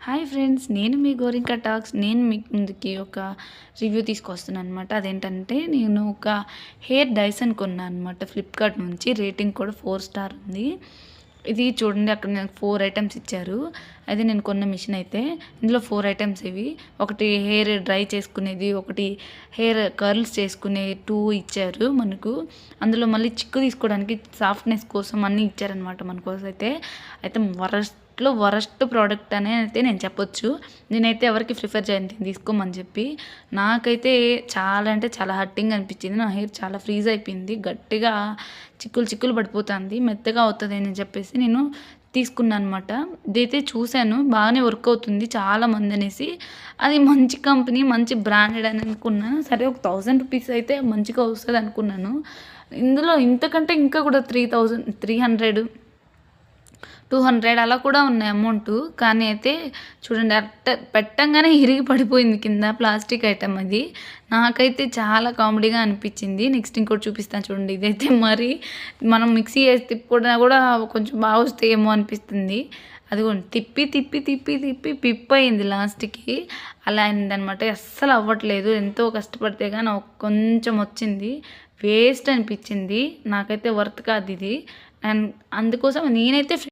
Hi friends, నేను మీ గోరింక talks. నేను మీ ముందుకి ఒక రివ్యూ తీసుకొస్తున్నాను అనమాట. అదేంటంటే నేను ఒక హెయిర్ డైసన్ కొన్నాను అనమాట ఫ్లిప్కార్ట్ నుంచి. రేటింగ్ కూడా 4 స్టార్ ఉంది. ఇది చూడండి, అక్కడ నాకు 4 ఐటమ్స్ ఇచ్చారు. అయితే నేను కొన్న మిషన్ అయితే ఇందులో 4 ఐటమ్స్ ఇవి. ఒకటి హెయిర్ డ్రై చేసుకునేది, ఒకటి హెయిర్ కర్ల్స్ చేసుకునే 2 ఇచ్చారు మనకు. అందులో మళ్ళీ చిక్కు తీసుకోవడానికి సాఫ్ట్నెస్ కోసం అన్నీ ఇచ్చారనమాట మన కోసం. అయితే వరస్ట్ ప్రోడక్ట్ అనే అయితే నేను చెప్పొచ్చు. నేనైతే ఎవరికి ప్రిఫర్ చేయను తీసుకోమని చెప్పి. నాకైతే చాలా అంటే చాలా హర్టింగ్ అనిపించింది. నా హెయిర్ చాలా ఫ్రీజ్ అయిపోయింది, గట్టిగా చిక్కులు పడిపోతుంది, మెత్తగా అవుతుంది అని చెప్పేసి నేను తీసుకున్నాను అనమాట. ఇదైతే చూశాను బాగానే వర్క్ అవుతుంది చాలా మంది అనేసి. అది మంచి కంపెనీ, మంచి బ్రాండెడ్ అని అనుకున్నాను. సరే, ఒక 1000 రూపీస్ అయితే మంచిగా వస్తుంది అనుకున్నాను. ఇందులో ఇంతకంటే ఇంకా కూడా 3000, 300, 200 అలా కూడా ఉన్నాయి అమౌంట్. కానీ అయితే చూడండి, పెట్టంగానే ఇరిగి పడిపోయింది కింద. ప్లాస్టిక్ ఐటమ్ అది. నాకైతే చాలా కామెడీగా అనిపించింది. నెక్స్ట్ ఇంకోటి చూపిస్తాను చూడండి. ఇదైతే మరి మనం మిక్సీ వేసి తిప్పుకున్నా కూడా కొంచెం బాగా వస్తాయేమో అనిపిస్తుంది. అదిగోండి, తిప్పి తిప్పి తిప్పి తిప్పి పిప్పయింది లాస్ట్కి. అలా అయిందనమాట. అస్సలు అవ్వట్లేదు. ఎంతో కష్టపడితే కానీ కొంచెం వచ్చింది. వేస్ట్ అనిపించింది. నాకైతే వర్త్ కాదు ఇది. అండ్ అందుకోసం నేనైతే